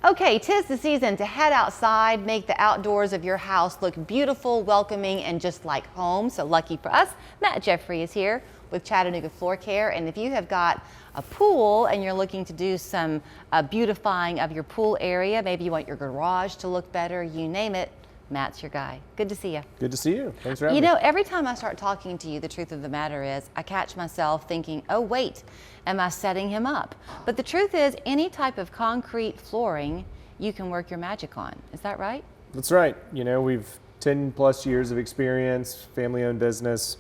Okay, 'tis the season to head outside, make the outdoors of your house look beautiful, welcoming, and just like home. So lucky for us, Matt Jeffrey is here with Chattanooga Floor Care. And if you have got a pool and you're looking to do some beautifying of your pool area, maybe you want your garage to look better, you name it, Matt's your guy. Good to see you. Good to see you. Thanks for having me. me. You know, every time I start talking to you, the truth of the matter is I catch myself thinking, oh wait, am I setting him up? But the truth is, any type of concrete flooring you can work your magic on. Is that right? That's right. You know, we've 10+ years of experience, family-owned business.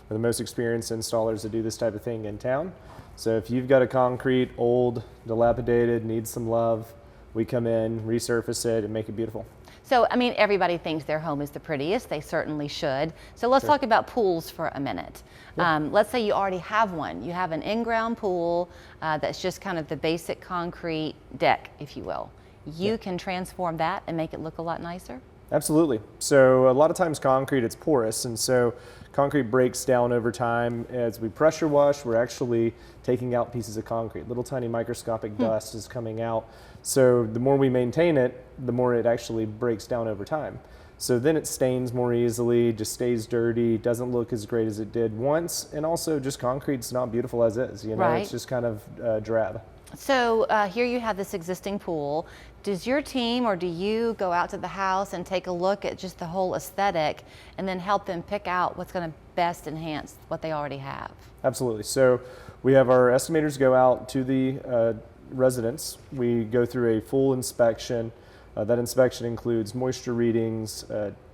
We're the most experienced installers that do this type of thing in town. So if you've got a concrete, old, dilapidated, needs some love, we come in, resurface it, and make it beautiful. So, I mean, everybody thinks their home is the prettiest. They certainly should. So let's talk about pools for a minute. Yep. Let's say you already have one. You have an in-ground pool that's just kind of the basic concrete deck, if you will. You can transform that and make it look a lot nicer? Absolutely. So a lot of times concrete, it's porous, and so concrete breaks down over time. As we pressure wash, we're actually taking out pieces of concrete. Little tiny microscopic dust is coming out. So the more we maintain it, the more it actually breaks down over time. So then it stains more easily, just stays dirty, doesn't look as great as it did once, and also just concrete's not beautiful as is. You know, it's just kind of drab. So here you have this existing pool. Does your team or do you go out to the house and take a look at just the whole aesthetic and then help them pick out what's going to best enhance what they already have? Absolutely. So we have our estimators go out to the residents. We go through a full inspection. That inspection includes moisture readings,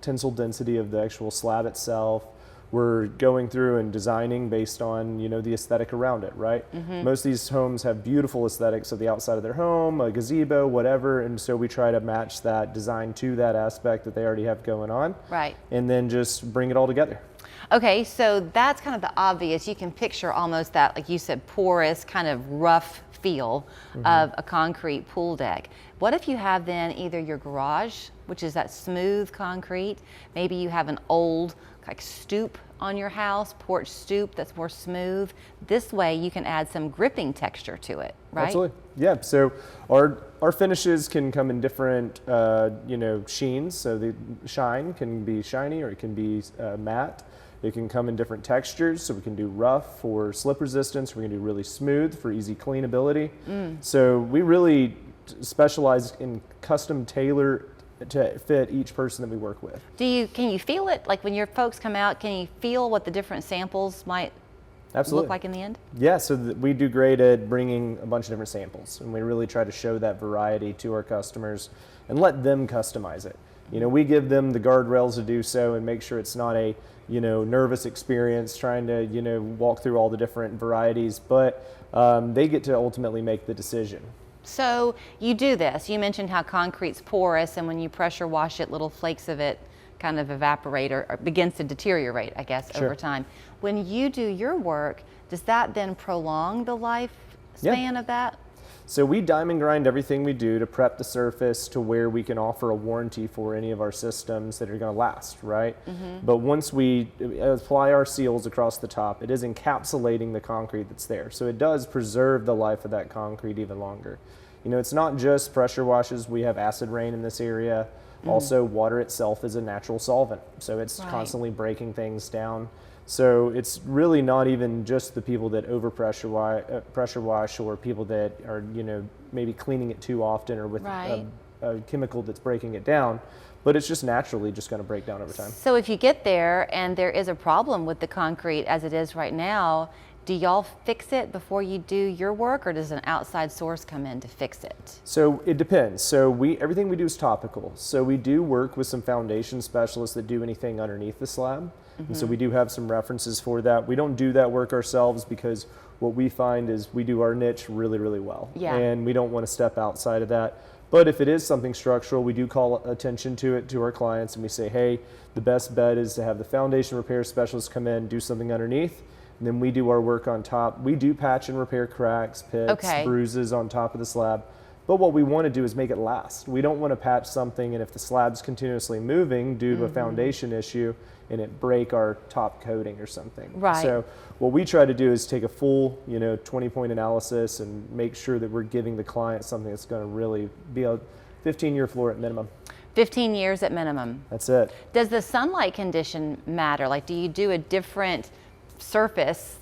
tensile density of the actual slab itself. We're going through and designing based on, you know, the aesthetic around it, right? Most of these homes have beautiful aesthetics of the outside of their home, a gazebo, whatever, and so we try to match that design to that aspect that they already have going on. Right. And then just bring it all together. Okay, so that's kind of the obvious. You can picture almost that, like you said, porous, kind of rough feel of a concrete pool deck. What if you have then either your garage, which is that smooth concrete, maybe you have an old like stoop on your house, porch stoop that's more smooth. This way you can add some gripping texture to it, right? Absolutely. Yeah, so our finishes can come in different you know, sheens. So the shine can be shiny or it can be matte. It can come in different textures, so we can do rough for slip resistance, we can do really smooth for easy cleanability. So we really specialize in custom tailor to fit each person that we work with. Can you feel it? Like when your folks come out, can you feel what the different samples might look like in the end? Yeah, so we do great at bringing a bunch of different samples, and we really try to show that variety to our customers and let them customize it. You know, we give them the guardrails to do so and make sure it's not a, you know, nervous experience trying to, you know, walk through all the different varieties, but they get to ultimately make the decision. So you do this. You mentioned how concrete's porous, and when you pressure wash it, little flakes of it kind of evaporate or begins to deteriorate, I guess, over time. When you do your work, does that then prolong the lifespan of that? So we diamond grind everything we do to prep the surface to where we can offer a warranty for any of our systems that are going to last, right? But once we apply our seals across the top, it is encapsulating the concrete that's there. So it does preserve the life of that concrete even longer. You know, it's not just pressure washes. We have acid rain in this area. Also, water itself is a natural solvent, so it's constantly breaking things down. So it's really not even just the people that pressure wash or people that are, you know, maybe cleaning it too often or with a chemical that's breaking it down, but it's just naturally just going to break down over time. So if you get there and there is a problem with the concrete as it is right now, do y'all fix it before you do your work, or does an outside source come in to fix it? So it depends. So everything we do is topical. So we do work with some foundation specialists that do anything underneath the slab. And so we do have some references for that. We don't do that work ourselves because what we find is we do our niche really, really well. And we don't want to step outside of that. But if it is something structural, we do call attention to it to our clients, and we say, hey, the best bet is to have the foundation repair specialist come in, do something underneath, and then we do our work on top. We do patch and repair cracks, pits, bruises on top of the slab. But what we want to do is make it last. We don't want to patch something, and if the slab's continuously moving due to a foundation issue, and it break our top coating or something. Right. So what we try to do is take a full, 20-point analysis and make sure that we're giving the client something that's going to really be a 15-year floor at minimum. 15 years at minimum. That's it. Does the sunlight condition matter? Like, do you do a different surface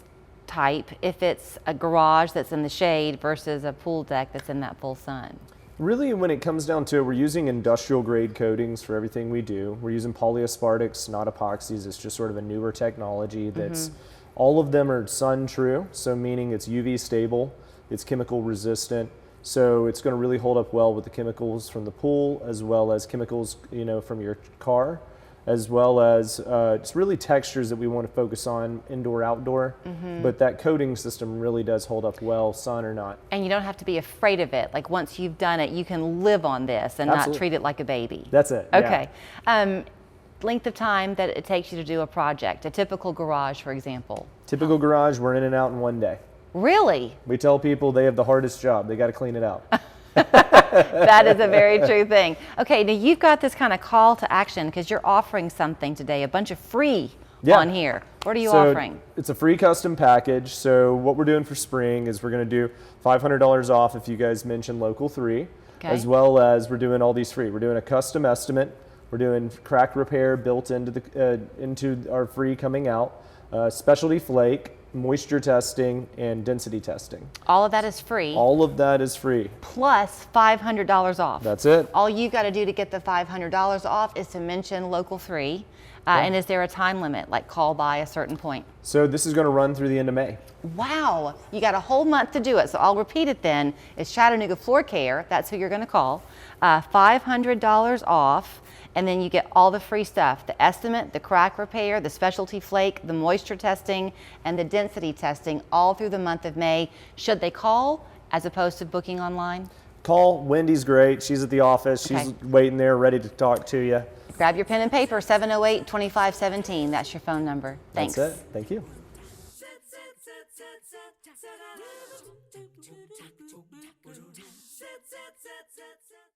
type if it's a garage that's in the shade versus a pool deck that's in that full sun? Really, when it comes down to it, we're using industrial grade coatings for everything we do. We're using polyaspartics, not epoxies. It's just sort of a newer technology that's, all of them are sun true, so meaning it's UV stable, it's chemical resistant, so it's going to really hold up well with the chemicals from the pool, as well as chemicals, from your car, as well as it's really textures that we want to focus on indoor, outdoor. But that coating system really does hold up well, sun or not. And you don't have to be afraid of it. Like, once you've done it, you can live on this and not treat it like a baby. That's it. Okay. Yeah. Length of time that it takes you to do a project, a typical garage, for example. Typical garage, we're in and out in one day. Really? We tell people they have the hardest job. They got to clean it out. That is a very true thing. Okay, now you've got this kind of call to action because you're offering something today, a bunch of free on here. What are you offering? It's a free custom package. So what we're doing for spring is we're going to do $500 off if you guys mention Local 3, as well as we're doing all these free. We're doing a custom estimate. We're doing crack repair built into our free coming out, specialty flake, moisture testing, and density testing. All of that is free. All of that is free. Plus $500 off. That's it. All you've got to do to get the $500 off is to mention Local 3. And is there a time limit, like call by a certain point? So this is going to run through the end of May. Wow, you got a whole month to do it. So I'll repeat it then. It's Chattanooga Floor Care. That's who you're going to call. $500 off. And then you get all the free stuff, the estimate, the crack repair, the specialty flake, the moisture testing, and the density testing all through the month of May. Should they call as opposed to booking online? Call. Wendy's great. She's at the office. She's waiting there ready to talk to you. Grab your pen and paper, 708-2517. That's your phone number. Thanks. That's it. Thank you.